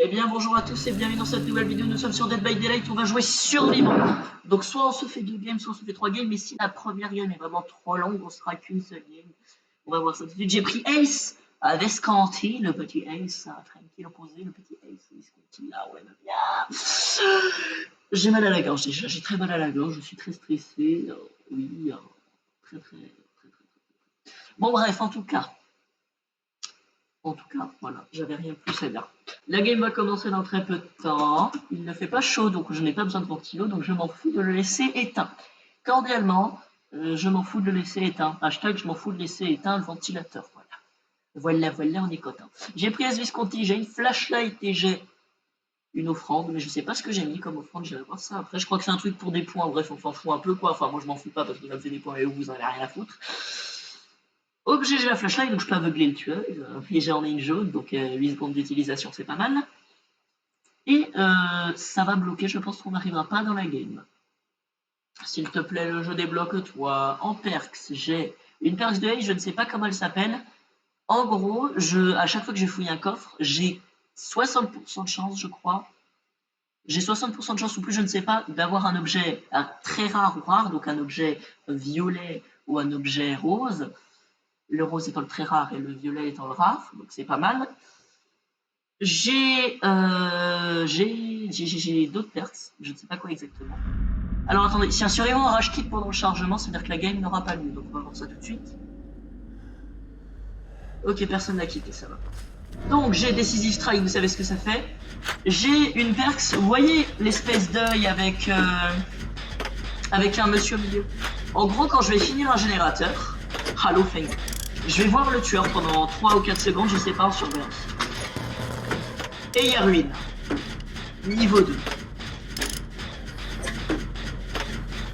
Eh bien bonjour à tous et bienvenue dans cette nouvelle vidéo, nous sommes sur Dead by Daylight, on va jouer survivant. Donc soit on se fait 2 games, soit on se fait 3 games, mais si la première game est vraiment trop longue, on sera qu'une seule game. On va voir ça tout de suite. J'ai pris Ace à Visconti, le petit Ace, tranquille opposé, le petit Ace Visconti, là ouais, bien. J'ai mal à la gorge déjà, j'ai très mal à la gorge, je suis très stressé, oui, très. Bon bref, en tout cas, voilà, j'avais rien de plus à dire. La game va commencer dans très peu de temps. Il ne fait pas chaud, donc je n'ai pas besoin de ventilo, donc je m'en fous de le laisser éteint. Cordialement, je m'en fous de le laisser éteint. Hashtag, je m'en fous de laisser éteint le ventilateur. Voilà, on est content. J'ai pris S Visconti, j'ai une flashlight et j'ai une offrande, mais je sais pas ce que j'ai mis comme offrande, j'irai voir ça après. Je crois que c'est un truc pour des points, bref, on s'en fout un peu quoi. Enfin, moi je m'en fous pas parce que ça me fait des points et vous en avez rien à foutre. Objet, j'ai la flashlight, donc je peux aveugler le tueur. Et j'en ai une jaune, donc 8 secondes d'utilisation, c'est pas mal. Et ça va bloquer, je pense qu'on n'arrivera pas dans la game. S'il te plaît, le jeu débloque-toi. En perks, j'ai une perks de haze, je ne sais pas comment elle s'appelle. En gros, à chaque fois que je fouille un coffre, j'ai 60% de chance, je crois. J'ai 60% de chance ou plus, je ne sais pas, d'avoir un objet très rare ou rare, donc un objet violet ou un objet rose. Le rose étant le très rare et le violet étant le rare, donc c'est pas mal. J'ai d'autres perks, je ne sais pas quoi exactement. Alors attendez, si un survivant rage quitte pendant le chargement, ça veut dire que la game n'aura pas lieu, donc on va voir ça tout de suite. Ok, personne n'a quitté, ça va. Donc j'ai Decisive Strike, vous savez ce que ça fait. J'ai une perks, vous voyez l'espèce d'œil avec un monsieur au milieu. En gros, quand je vais finir un générateur, Halo Fang, je vais voir le tueur pendant 3 ou 4 secondes, je sais pas, en surveillance. Et il y a ruine. Niveau 2.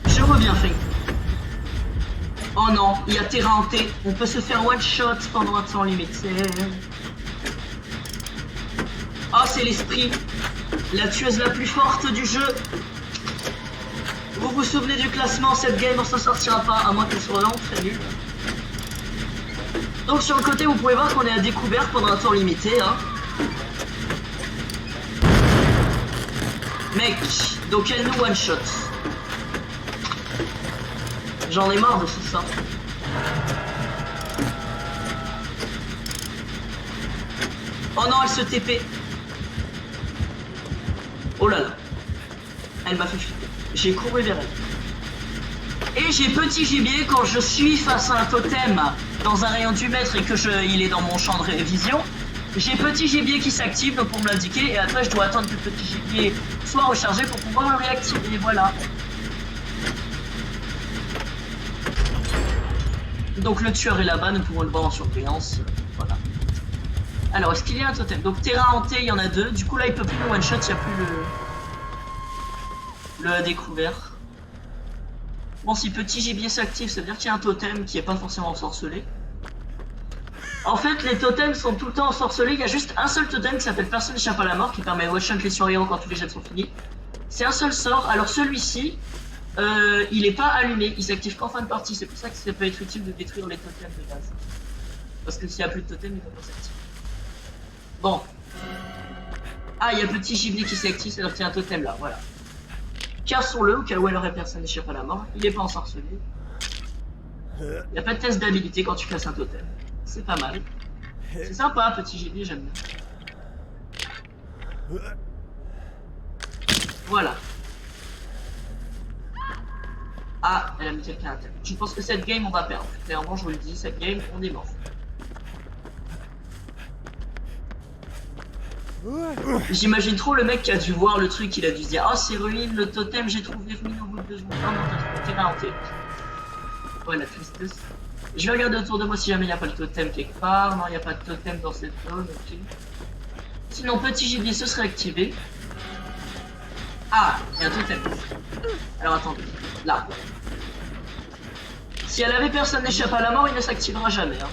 Je reviens, Fang. Oh non, il y a terrain hanté. On peut se faire one shot pendant un temps limité. Oh, c'est l'esprit. La tueuse la plus forte du jeu. Vous vous souvenez du classement, cette game on s'en sortira pas, à moins qu'elle soit vraiment très nulle. Donc sur le côté, vous pouvez voir qu'on est à découvert pendant un temps limité. Hein. Mec, donc elle nous one shot. J'en ai marre de tout ça. Oh non, elle se TP. Oh là là. Elle m'a fait flipper. J'ai couru vers elle. Et j'ai petit gibier quand je suis face à un totem dans un rayon du mètre et que il est dans mon champ de vision. J'ai petit gibier qui s'active pour me l'indiquer et après je dois attendre que le petit gibier soit rechargé pour pouvoir le réactiver. Voilà. Donc le tueur est là-bas, nous pouvons le voir en surveillance. Voilà. Alors, est-ce qu'il y a un totem? Donc terrain hanté, il y en a 2. Du coup là, il peut plus le one-shot, il n'y a plus le découvert. Bon, si petit gibier s'active, ça veut dire qu'il y a un totem qui n'est pas forcément ensorcelé. En fait, les totems sont tout le temps ensorcelés. Il y a juste un seul totem qui s'appelle Personne n'échappe à la mort, qui permet de one-shot les survivants quand tous les jets sont finis. C'est un seul sort. Alors celui-ci, il n'est pas allumé, il s'active qu'en fin de partie. C'est pour ça que ça peut être utile de détruire les totems de base. Parce que s'il n'y a plus de totem, il ne peut pas s'activer. Bon. Ah, il y a petit gibier qui s'active, c'est-à-dire qu'il y a un totem là, voilà. Cassons-le, au cas où elle aurait personne n'échappe à la mort. Il n'est pas ensorcelé. Il n'y a pas de test d'habilité quand tu casses un totem. C'est pas mal. C'est sympa, petit gibier, j'aime bien. Voilà. Ah, elle a mis quelqu'un à terre. Je pense que cette game, on va perdre. Clairement, je vous le dis, cette game, on est mort. J'imagine trop le mec qui a dû voir le truc, il a dû se dire « Oh, c'est ruine, le totem, j'ai trouvé ruine au bout de 2 secondes. » Non, non, t'as trouvé terrain hanté. Ouais, la tristesse. Je vais regarder autour de moi si jamais il n'y a pas le totem quelque part. Non, il n'y a pas de totem dans cette zone, ok. Sinon, petit gibier se serait activé. Ah, il y a un totem. Alors attendez, là. Si elle avait personne n'échappe à la mort, il ne s'activera jamais. Hein.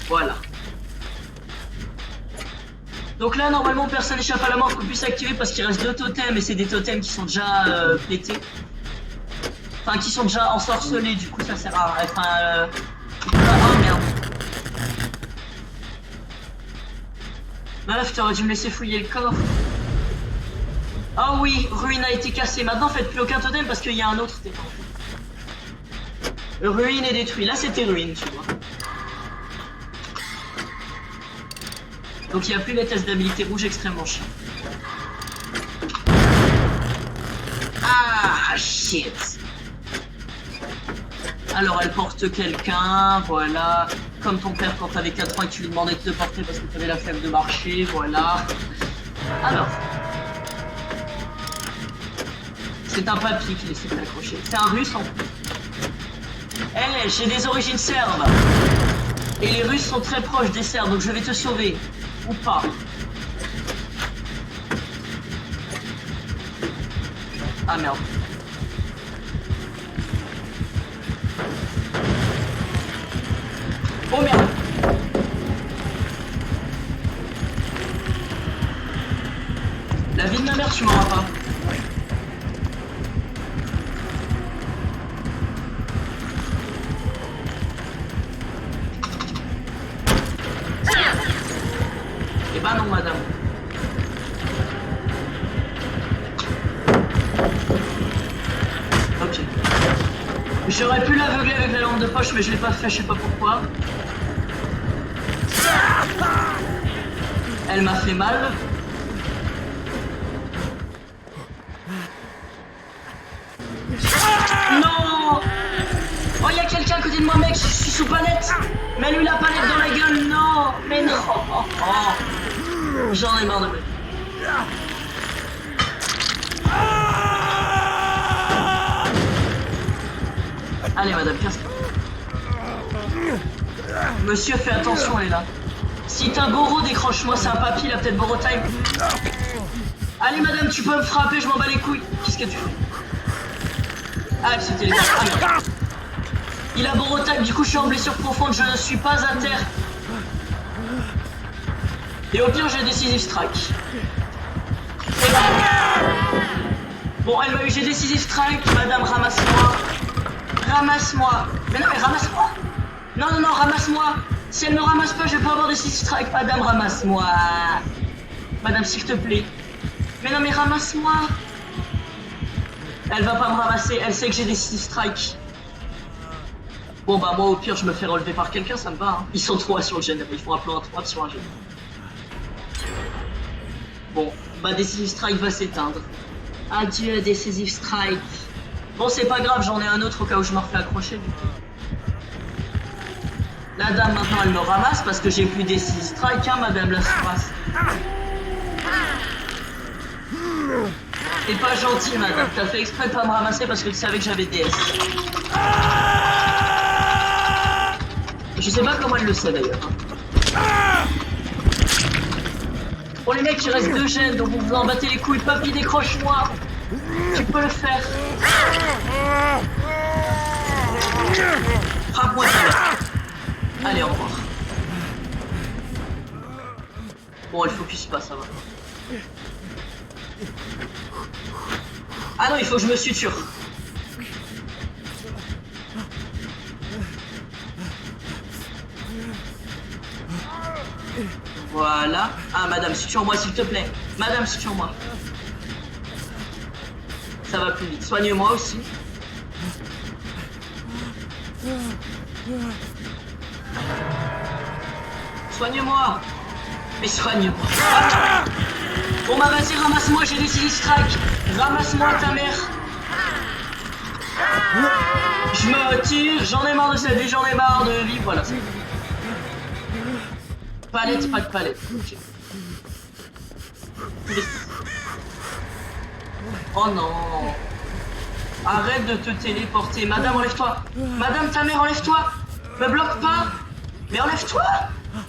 Voilà. Donc là, normalement, personne n'échappe à la mort qu'on puisse activer parce qu'il reste 2 totems et c'est des totems qui sont déjà pétés. Enfin, qui sont déjà ensorcelés, du coup ça sert à... Enfin, oh merde. Meuf, t'aurais dû me laisser fouiller le coffre. Oh oui, ruine a été cassée. Maintenant, faites plus aucun totem parce qu'il y a un autre totem. Ruine est détruit. Là, c'était ruine, tu vois. Donc, il n'y a plus les tests d'habilité rouge extrêmement chiant. Ah, shit. Alors, elle porte quelqu'un, voilà. Comme ton père quand t'avais 4 ans et que tu lui demandais de te porter parce que t'avais la flemme de marcher, voilà. Alors. C'est un papy qui laissait accrocher. C'est un russe en plus. Eh, j'ai des origines serbes. Et les Russes sont très proches des Serbes, donc je vais te sauver. Ou pas. Ah merde. Oh merde. La vie de ma mère, tu m'auras pas. Eh ben non, madame. Ok. J'aurais pu l'aveugler avec la lampe de poche, mais je l'ai pas fait, je sais pas pourquoi. Elle m'a fait mal. Non! Oh, il y a quelqu'un à côté de moi, mec, je suis sous palette. Mets-lui la palette dans la gueule, non! Mais non! Oh. J'en ai marre de me... Allez, madame, casse-toi. Monsieur, fais attention, elle est là. Si t'as Boro, décroche-moi, c'est un papy, il a peut-être Boro time. Allez, madame, tu peux me frapper, je m'en bats les couilles. Qu'est-ce que tu fais? Ah, c'était les gars. Ah, merde. Il a Boro time, du coup, je suis en blessure profonde, je ne suis pas à terre. Et au pire, j'ai Decisive Strike. Et là. Bon, elle m'a eu, j'ai Decisive Strike, madame, ramasse-moi. Ramasse-moi. Mais non, mais ramasse-moi. Non, non, non, ramasse-moi. Si elle me ramasse pas, je vais pas avoir de 6 strike. Madame, ramasse-moi. Madame, s'il te plaît. Mais non, mais ramasse-moi. Elle va pas me ramasser. Elle sait que j'ai des 6 strikes. Bon, bah, moi, au pire, je me fais relever par quelqu'un, ça me va. Hein. Ils sont 3 sur le générique. Ils font un plan à 3 sur un générique. Bon, bah, Decisive Strike va s'éteindre. Adieu, Decisive Strike. Bon, c'est pas grave, j'en ai un autre au cas où je me refais accrocher, du coup. La dame, maintenant, elle me ramasse parce que j'ai plus des 6 strikes, hein, madame la surpasse. T'es pas gentil, madame. T'as fait exprès de pas me ramasser parce que tu savais que j'avais DS. Je sais pas comment elle le sait, d'ailleurs. Bon, les mecs, il reste 2 gènes, donc vous vous en battez les couilles. Papy, décroche-moi. Tu peux le faire. Frappe-moi ça. Allez, au revoir. Bon, elle focus pas, ça va. Ah non, il faut que je me suture. Voilà. Ah, madame, suture-moi, s'il te plaît. Madame, suture-moi. Ça va plus vite. Soigne-moi aussi. Soigne-moi. Mais soigne-moi. Ah. Bon bah vas-y, ramasse-moi, j'ai des 6 strikes. Ramasse-moi ta mère. Je me retire, j'en ai marre de cette vie, j'en ai marre de vie, voilà. Palette, pas de palette. Okay. Oh non. Arrête de te téléporter. Madame, enlève-toi. Madame, ta mère, enlève-toi. Me bloque pas. Mais enlève-toi.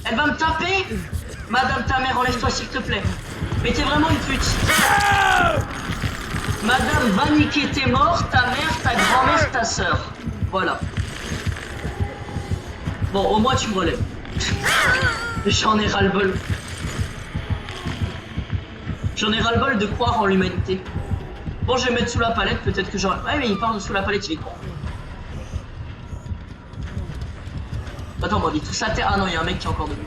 Elle va me taper. Madame, ta mère, enlève-toi, s'il te plaît. Mais t'es vraiment une pute. Madame, va niquer, t'es mort, ta mère, ta grand-mère, ta sœur. Voilà. Bon, au moins, tu me relèves. J'en ai ras-le-bol. J'en ai ras-le-bol de croire en l'humanité. Bon, je vais mettre sous la palette, peut-être que j'aurai... Ouais, mais il parle de sous la palette, il est con. Attends, on dit tout ça terre. Ah non, il y a un mec qui est encore debout.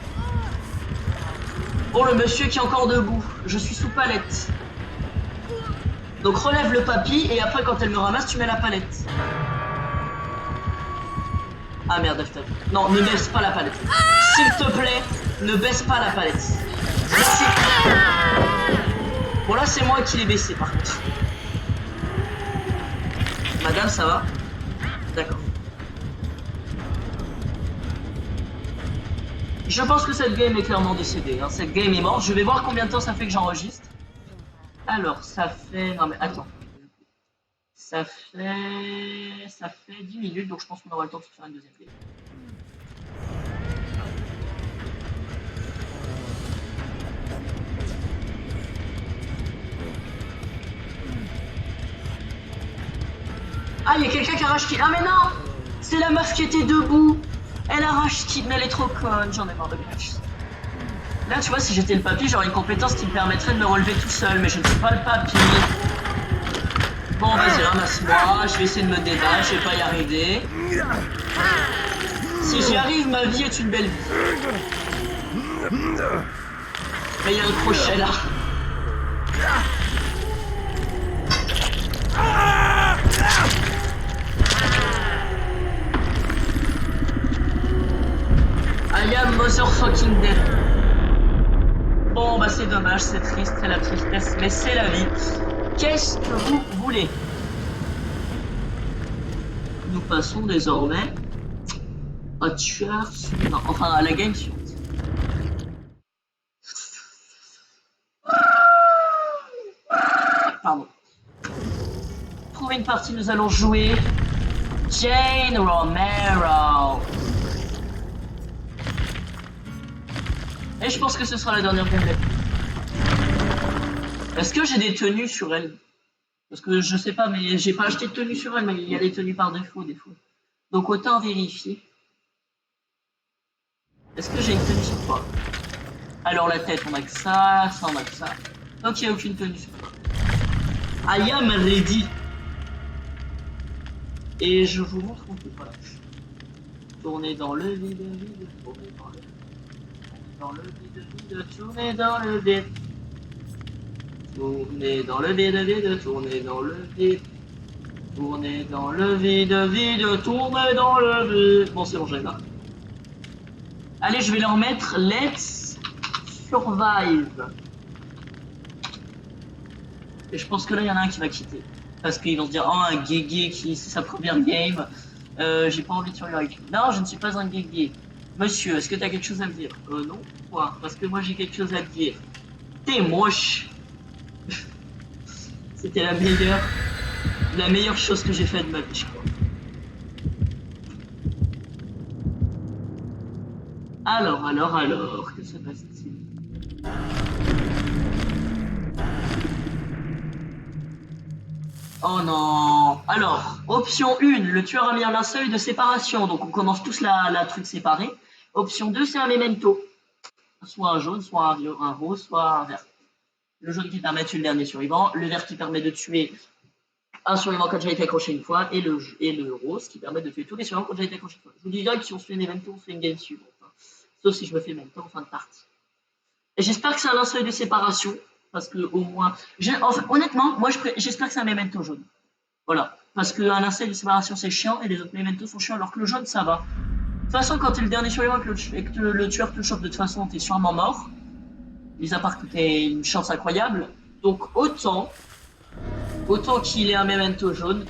Bon, le monsieur qui est encore debout. Je suis sous palette. Donc relève le papy et après quand elle me ramasse, tu mets la palette. Ah merde, non, ne baisse pas la palette. S'il te plaît, ne baisse pas la palette. Merci. Bon là, c'est moi qui l'ai baissé par contre. Madame, ça va? D'accord. Je pense que cette game est clairement décédée. Hein. Cette game est morte. Je vais voir combien de temps ça fait que j'enregistre. Alors, ça fait... Non mais attends. Ça fait 10 minutes, donc je pense qu'on aura le temps de se faire une deuxième game. Ah, il y a quelqu'un qui arrache kill. Ah mais non, c'est la meuf qui était debout. Elle arrache kill, mais elle est trop conne. J'en ai marre de match. Là, tu vois, si j'étais le papy, j'aurais une compétence qui me permettrait de me relever tout seul, mais je ne suis pas le papy. Bon, vas-y, ramasse-moi. Je vais essayer de me débattre, je vais pas y arriver. Si j'y arrive, ma vie est une belle vie. Mais il y a un crochet là. I am motherfucking dead. Bon, bah c'est dommage, c'est triste, c'est la tristesse, mais c'est la vie. Qu'est-ce que vous voulez? Nous passons désormais au tueur suivant, enfin à la game suivante. Pardon. Pour une partie, nous allons jouer Jane Romero. Et je pense que ce sera la dernière gameplay. Est-ce que j'ai des tenues sur elle? Parce que je sais pas, mais j'ai pas acheté de tenues sur elle, mais il y a des tenues par défaut des fois. Donc autant vérifier. Est-ce que j'ai une tenue sur toi? Alors la tête, on a que ça on a que ça. Donc il n'y a aucune tenue sur toi. I am ready. Et je vous montre mon truc, voilà. Tournez dans le vide, tournez dans le vide, tournez dans le vide. Tournez dans le vide, tournez dans le vide. Tournez dans le vide, tournez dans le vide. Bon, c'est bon, j'ai là. Allez, je vais leur mettre Let's Survive. Et je pense que là, il y en a un qui va quitter. Parce qu'ils vont se dire, oh, un guégué qui c'est sa première game. J'ai pas envie de survivre avec lui. Non, je ne suis pas un guégué. Monsieur, est-ce que tu as quelque chose à me dire? Non. Pourquoi? Parce que moi, j'ai quelque chose à te dire. T'es moche. C'était la meilleure chose que j'ai faite de ma vie, je crois. Alors, que se passe-t-il? Oh non. Alors, option 1, le tueur a mis un seuil de séparation, donc on commence tous la truc séparée. Option 2, c'est un memento. Soit un jaune, soit un rose, soit un vert. Le jaune qui permet de tuer le dernier survivant, le vert qui permet de tuer un survivant quand j'ai été accroché une fois, et le rose qui permet de tuer tous les survivants quand j'ai été accroché une fois. Je vous dis direct que si on se fait une memento, on se fait une game suivante. Hein. Sauf si je me fais memento en fin de partie. Et j'espère que c'est un seuil de séparation, parce que au moins... Enfin, honnêtement, moi j'espère que c'est un memento jaune. Voilà. Parce qu'un seuil de séparation c'est chiant, et les autres mementos sont chiants, alors que le jaune ça va. De toute façon, quand t'es le dernier survivant et que le tueur te le chope, de toute façon, t'es sûrement mort. Mis à part que t'es une chance incroyable. Donc autant qu'il ait un memento jaune.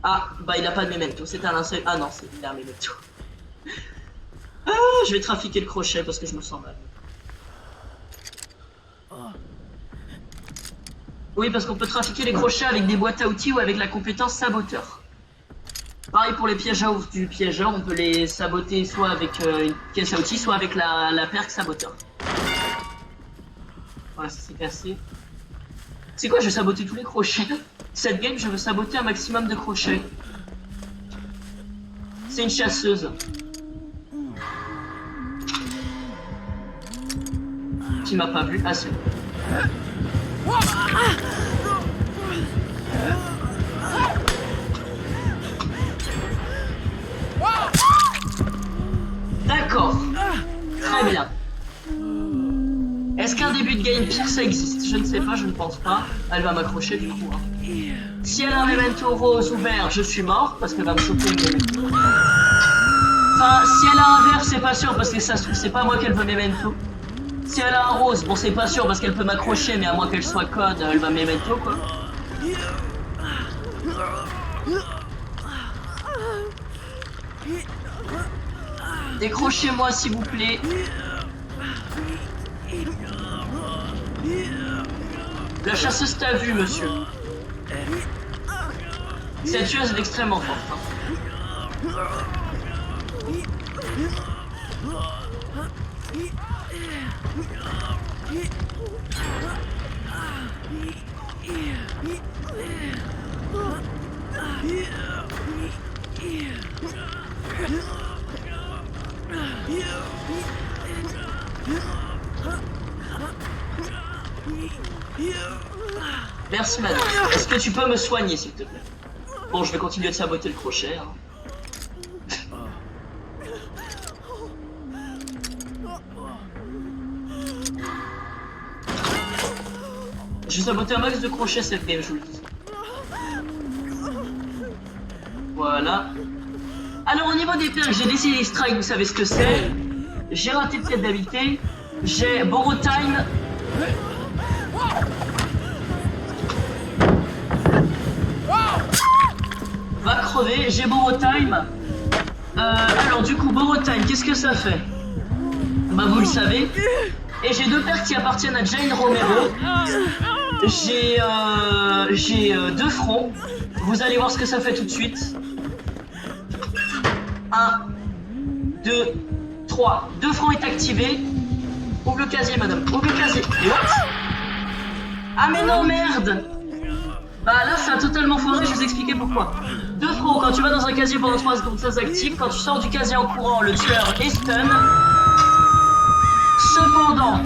Ah, bah il a pas de memento, c'est un linceul. Ah non, il a un memento. Ah, je vais trafiquer le crochet parce que je me sens mal. Oui, parce qu'on peut trafiquer les crochets avec des boîtes à outils ou avec la compétence saboteur. Pareil pour les piégeurs du piégeur, on peut les saboter soit avec une pièce à outils, soit avec la perque saboteur. Voilà, ça s'est cassé. C'est quoi, je vais saboter tous les crochets. Cette game, je veux saboter un maximum de crochets. C'est une chasseuse. Qui m'a pas vu. Ah, c'est bon. pire ça existe, je ne sais pas, je ne pense pas. Elle va m'accrocher du coup. Hein. Si elle a un memento rose ou vert, je suis mort parce qu'elle va me choper une memento. Enfin, si elle a un vert, c'est pas sûr parce que ça se trouve, c'est pas moi qu'elle veut memento. Si elle a un rose, bon, c'est pas sûr parce qu'elle peut m'accrocher, mais à moins qu'elle soit code, elle va memento quoi. Décrochez-moi s'il vous plaît. La chasseuse t'a vu, monsieur. Cette tueuse est extrêmement forte. Hein. Merci madame. Est-ce que tu peux me soigner s'il te plaît? Bon, je vais continuer de saboter le crochet. Hein. J'ai saboté un max de crochets cette game, je vous le dis. Voilà. Alors au niveau des perks, j'ai décidé les strikes, vous savez ce que c'est. J'ai raté de tête d'habité. J'ai Borrow Time. Va crever, j'ai Borrow Time. Alors du coup, Borrow Time, qu'est-ce que ça fait? Bah vous le savez. Et j'ai deux perks qui appartiennent à Jane Romero. J'ai deux fronts. Vous allez voir ce que ça fait tout de suite. 1, 2, 3. Deux fronts est activé. Ouvre le casier, madame. Ouvre le casier. Et what? Ah mais non, merde. Bah là, ça a totalement foiré, je vais vous expliquer pourquoi. Deux fronts, quand tu vas dans un casier pendant 3 secondes, ça s'active. Quand tu sors du casier en courant, le tueur est stun. Cependant,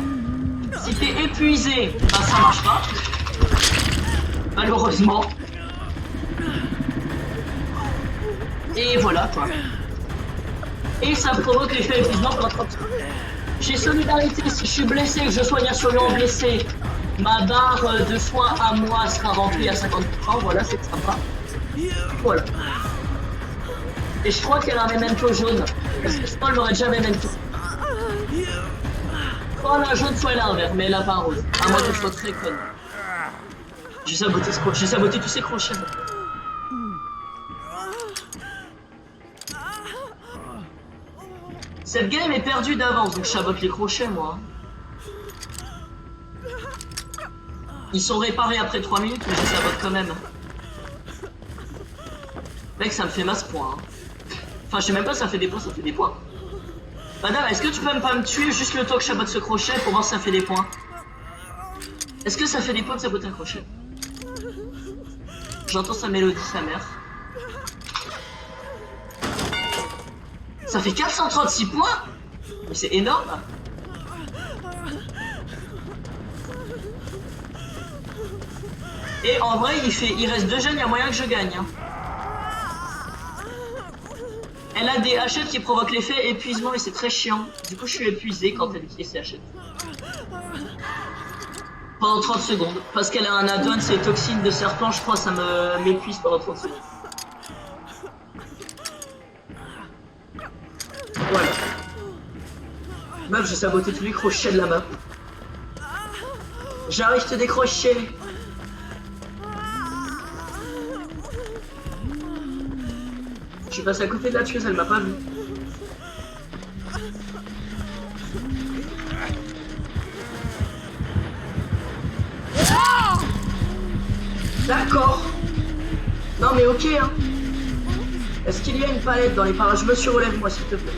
si t'es épuisé, bah ça marche pas. Malheureusement. Et voilà quoi. Et ça provoque l'effet épuisement pendant 30 secondes. J'ai solidarité, si je suis blessé, que je soigne un survivant blessé, ma barre de soins à moi sera remplie à 50%, voilà, c'est sympa. Voilà. Et je crois qu'elle a un memento jaune, parce que sinon elle n'aurait déjà memento. Soit elle a un jaune, soit elle a un vert, mais elle a pas un rose. À moins que je sois très conne. J'ai saboté tous ces crochets. Cette game est perdue d'avance, donc je sabote les crochets, moi. Ils sont réparés après 3 minutes, mais je sabote quand même. Mec, ça me fait masse points. Hein. Enfin, je sais même pas si ça fait des points, ça fait des points. Madame, est-ce que tu peux pas me tuer juste le temps que je sabote ce crochet pour voir si ça fait des points? Est-ce que ça fait des points de saboter un crochet? J'entends sa mélodie, sa mère. Ça fait 436 points? Mais c'est énorme. Et en vrai, il reste 2 jeunes, il y a moyen que je gagne. Hein. Elle a des hachettes qui provoquent l'effet épuisement et c'est très chiant. Du coup, je suis épuisé quand elle utilise ses hachettes. Pendant 30 secondes. Parce qu'elle a un add-on, c'est toxine de serpent, je crois, ça m'épuise pendant 30 secondes. Voilà. Meuf, j'ai saboté tous les crochets de la map. J'arrive te décrocher. Je suis passé à côté de la tueuse, elle m'a pas vu. D'accord. Non mais ok hein. Est-ce qu'il y a une palette dans les parages? Monsieur, relève-moi s'il te plaît.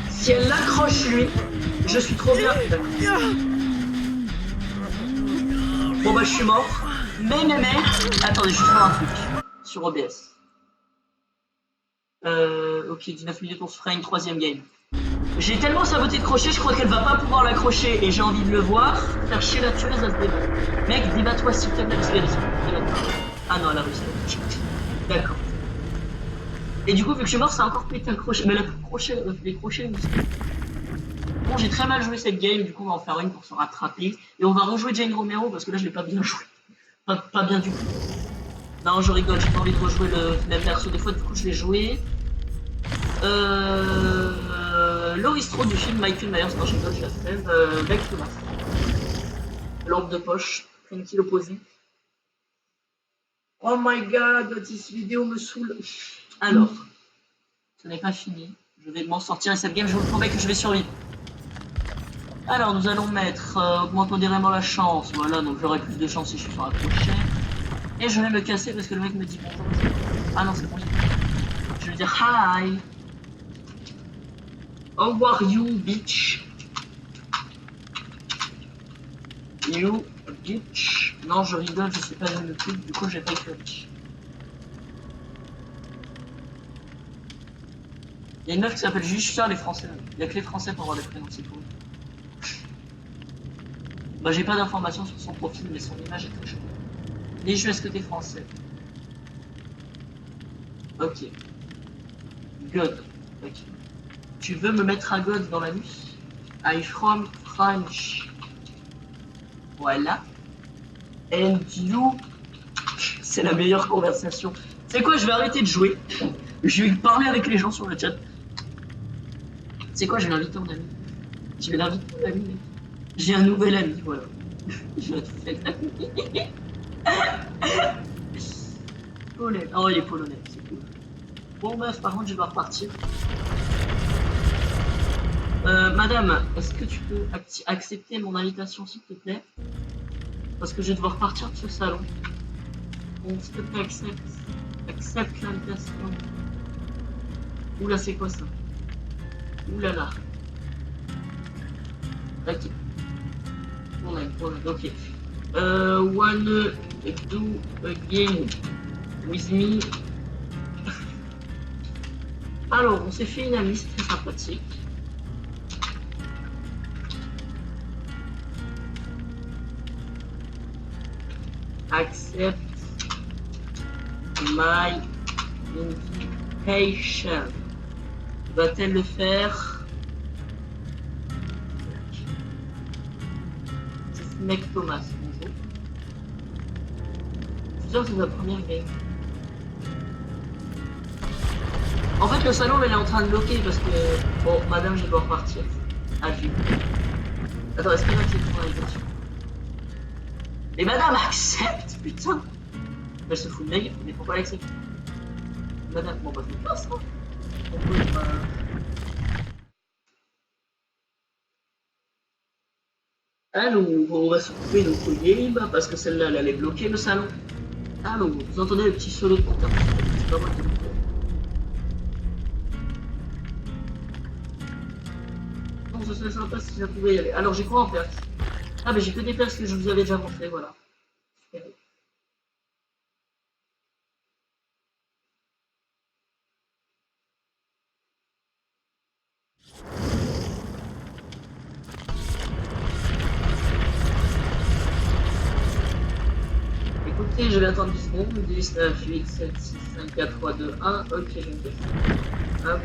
Si elle l'accroche lui, je suis trop bien. Bon bah je suis mort. Mais. Attendez, je vais faire un truc. Sur OBS. Ok, 19 minutes, on se fera une 3e game. J'ai tellement saboté de crochet, je crois qu'elle va pas pouvoir l'accrocher et j'ai envie de le voir. Faire chier la tueuse à se débattre. Mec, débat-toi s'il te plaît, parce qu'elle est Ah non, elle a réussi. D'accord. Et du coup, vu que je suis mort, ça a encore pété un crochet. Mais les crochets aussi. Bon, j'ai très mal joué cette game, du coup, on va en faire une pour se rattraper. Et on va rejouer Jane Romero parce que là, je l'ai pas bien joué. Pas bien du tout. Non, je rigole, j'ai pas envie de rejouer le même perso des fois, du coup, je l'ai joué. Laurie Strode du film Michael Myers, non, je rigole, je la fais. Beck Thomas. Lampe de poche, tranquille opposé. Oh my god, cette vidéo me saoule. Alors, ce n'est pas fini. Je vais m'en sortir et cette game, je vous promets que je vais survivre. Alors, nous allons mettre augmente modérément la chance. Voilà, donc j'aurai plus de chance si je suis sur un crochet. Et je vais me casser parce que le mec me dit bonjour. Ah non, c'est bon. Je vais dire hi. How are you, bitch? You, bitch. Non, je rigole, je sais pas le truc, du coup, j'ai pas écrit. Il y a une meuf qui s'appelle juste ça, les Français. Il y a que les Français pour avoir des prénoms, c'est cool. Bah, j'ai pas d'informations sur son profil, mais son image est très chouette. Les jeux, est-ce que t'es français? Ok. God. Ok. Tu veux me mettre à God dans la nuit? I'm from French. Voilà. And you. C'est la meilleure conversation. C'est quoi, je vais arrêter de jouer. Je vais parler avec les gens sur le chat. C'est quoi, je vais l'inviter en ami. Je vais l'inviter en ami, mec. J'ai un nouvel ami, voilà. Je vais tout faire. Polonais. Oh, il est polonais, c'est cool. Bon, bref, par contre, je dois repartir. Madame, est-ce que tu peux accepter mon invitation, s'il te plaît? Parce que je vais devoir partir de ce salon. Bon, s'il te plaît, accepte l'invitation. Oula, c'est quoi ça? Oulala. Ok. Ok. Wanna do again with me? Alors, on s'est fait une amie, c'est très sympathique. Accept my invitation. Va-t-elle le faire? C'est mec Thomas, bonjour. Je suis sûr que c'est la première game. En fait, le salon, elle est en train de bloquer parce que... Bon, madame, je dois repartir. Adieu. Attends, est-ce qu'elle accepte mon invitation? Mais madame, accepte, putain. Elle se fout de ma gueule, mais pourquoi elle accepte? Madame, bon bah je me passe, hein. Alors, on va s'occuper de notre game parce que celle-là, elle allait bloquer le salon. Alors, vous entendez le petit solo de compteur? C'est pas moi qui le fais. Non, ce serait sympa si ça pouvait y aller. Alors, j'ai quoi en perse? Ah, mais j'ai que des perses que je vous avais déjà montré, voilà. Super. Écoutez, je vais attendre 10 secondes. 10, 9, 8, 7, 6, 5, 4, 3, 2, 1. Ok, je me fais. Hop.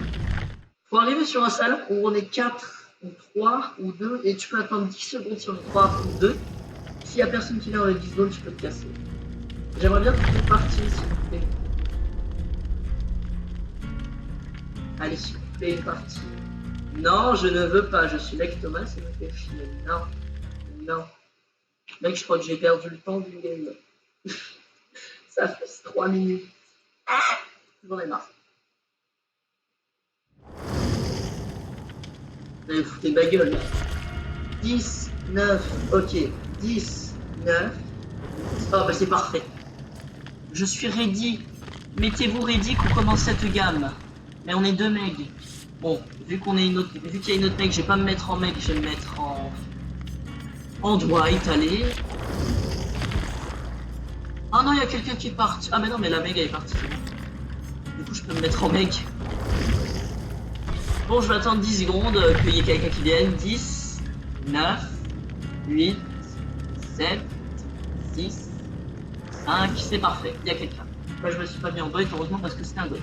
Faut arriver sur un salon où on est 4 ou 3 ou 2 et tu peux attendre 10 secondes sur le 3 ou 2. S'il n'y a personne qui vient dans les 10 secondes, tu peux te casser. J'aimerais bien que tu parties, s'il vous plaît. Allez, s'il vous plaît, une partie. Non, je ne veux pas. Je suis mec Thomas et me fait chier. Non. Non. Mec, je crois que j'ai perdu le temps d'une game. Ça fait 3 minutes. Ah, j'en ai marre. Vous allez foutre ma gueule. 10, 9, ok. 10, 9. Oh, bah c'est parfait. Je suis ready. Mettez-vous ready qu'on commence cette gamme. Mais on est 2 mecs. Bon, vu qu'il y a une autre mec, je vais pas me mettre en mec, je vais me mettre en Dwight, allez. Ah non, il y a quelqu'un qui est parti. Ah mais non, mais la mec elle est partie. Du coup, je peux me mettre en mec. Bon, je vais attendre 10 secondes qu'il y ait quelqu'un qui vienne. 10, 9, 8, 7, 6, Hein, qui c'est parfait, il y a quelqu'un. Moi je me suis pas mis en doigt, heureusement parce que c'était un doigt.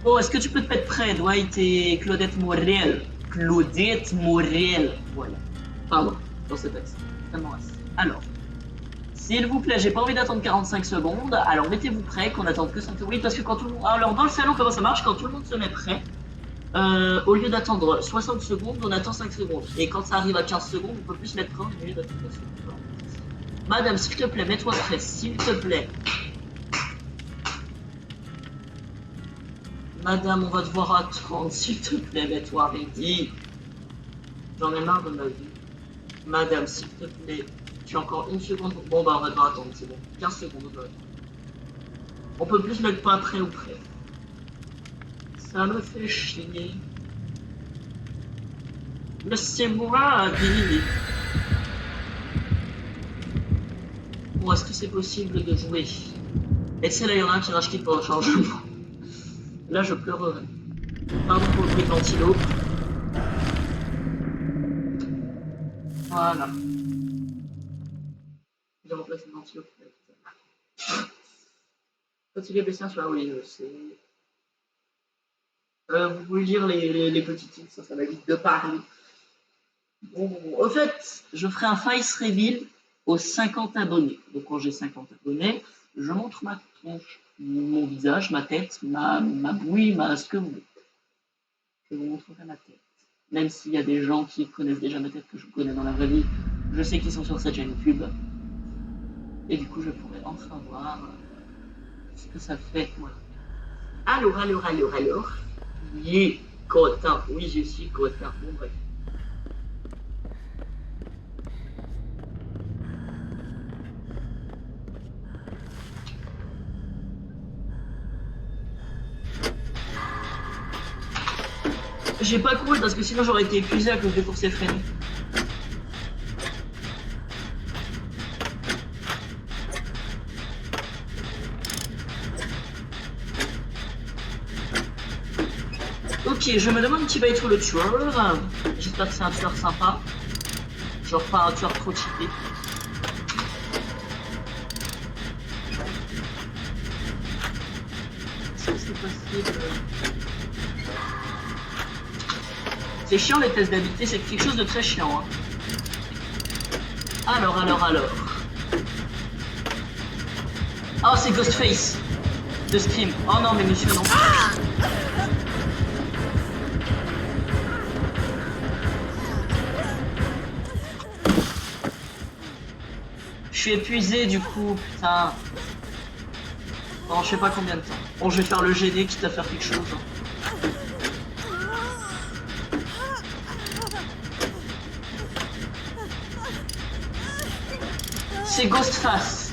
Bon, est-ce que tu peux te mettre près, Dwight et Claudette Morel? Claudette Morel, voilà. Pardon, dans cet axe. Alors, s'il vous plaît, j'ai pas envie d'attendre 45 secondes, alors mettez-vous prêt, qu'on attende que 5 secondes. Oui, parce que quand tout le monde... Alors, dans le salon, comment ça marche? Quand tout le monde se met prêt, au lieu d'attendre 60 secondes, on attend 5 secondes. Et quand ça arrive à 15 secondes, on peut plus se mettre prêt, au lieu d'attendre 15 secondes. Madame, s'il te plaît, mets-toi prêt, s'il te plaît. Madame, on va devoir attendre, s'il te plaît, mets-toi ready. J'en ai marre de ma vie. Madame, s'il te plaît, tu as encore une seconde. Bon, bah, on va devoir attendre, c'est bon. 15 secondes, on doit attendre. On peut plus se mettre pas prêt ou prêt. Ça me fait chier. Laissez-moi vivre. Bon, est-ce que c'est possible de jouer? Et c'est là, il y en a un qui rage qui pour le changement. Là, je pleurerai. Pardon pour le bruit de ventilo. Voilà. Je vais remplacer le ventilo. Quand il est baissé sur la oui, je sais. Vous pouvez lire les petits titres, ça va vite de parler. Bon, au fait, je ferai un face reveal aux 50 abonnés. Donc quand j'ai 50 abonnés, je montre ma tronche, mon visage, ma tête, ma bouille, ce que vous voulez. Je vous montrerai ma tête. Même s'il y a des gens qui connaissent déjà ma tête, que je connais dans la vraie vie, je sais qu'ils sont sur cette chaîne YouTube. Et du coup, je pourrais enfin voir ce que ça fait. Voilà. Alors. Oui, content. Oui, je suis content. Bon, bref. J'ai pas couru parce que sinon j'aurais été épuisé à cause des courses effrénées. Ok, je me demande qui va être le tueur. J'espère que c'est un tueur sympa. Genre pas un tueur trop cheaté. Est-ce que c'est possible? C'est chiant les tests d'habilité, c'est quelque chose de très chiant. Hein. Alors. Oh, c'est Ghostface de Scream. Oh non, mais monsieur, non. Je suis épuisé du coup, putain. Bon, je sais pas combien de temps. Bon, je vais faire le GD quitte à faire quelque chose. C'est Ghostface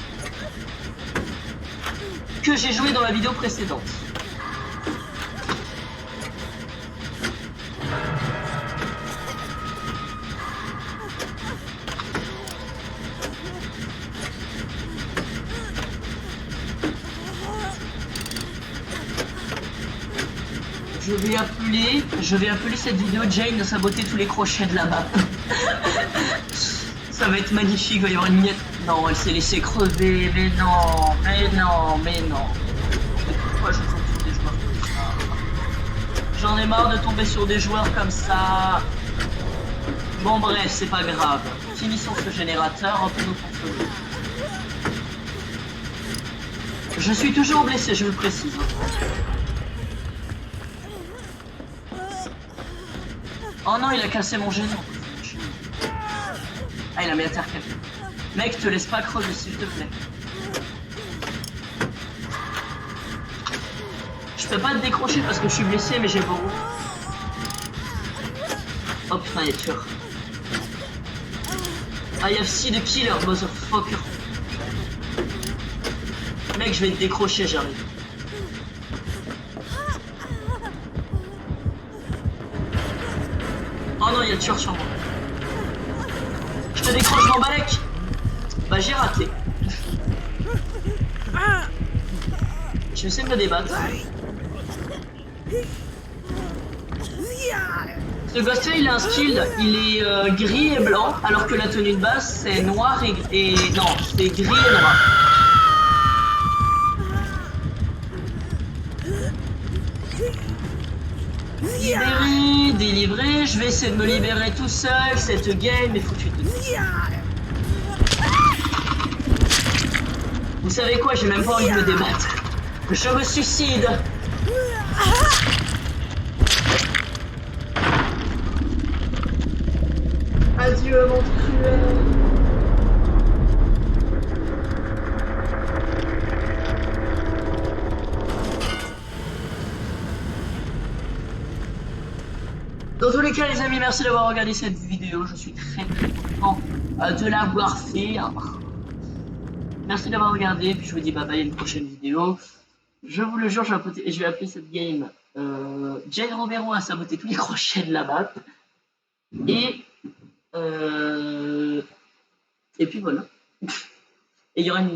que j'ai joué dans la vidéo précédente. Je vais appeler cette vidéo Jane de saboter tous les crochets de la map. Ça va être magnifique, il va y avoir une miette. Non, elle s'est laissée crever, mais non. Pourquoi je tombe sur des joueurs comme ça? J'en ai marre de tomber sur des joueurs comme ça. Bon bref, c'est pas grave. Finissons ce générateur, entre nous consoler. Je suis toujours blessé, je le précise. Oh non, il a cassé mon génie. Ah, il a mis à terre quelqu'un. Mec, te laisse pas crever, s'il te plaît. Je peux pas te décrocher parce que je suis blessé, mais j'ai beau. Oh putain, il est tueur. I have seen the killer, motherfucker. Mec, je vais te décrocher, j'arrive. Oh non, il y a tueur sur moi. Je te décroche mon balèque. Bah j'ai raté. Je vais essayer de me débattre. Ce Ghostface il a un skill, il est gris et blanc, alors que la tenue de base c'est noir et non, c'est gris et noir. Libéré, délivré, je vais essayer de me libérer tout seul, cette game est foutue de nous. Vous savez quoi, j'ai même pas envie de me débattre. Je me suicide. Adieu mon cruel. Dans tous les cas les amis, merci d'avoir regardé cette vidéo, je suis très content de l'avoir fait. Merci d'avoir regardé, puis je vous dis bye bye à une prochaine vidéo. Je vous le jure, je vais appeler cette game Jane Romero a saboté tous les crochets de la map. Et puis voilà. Et il y aura une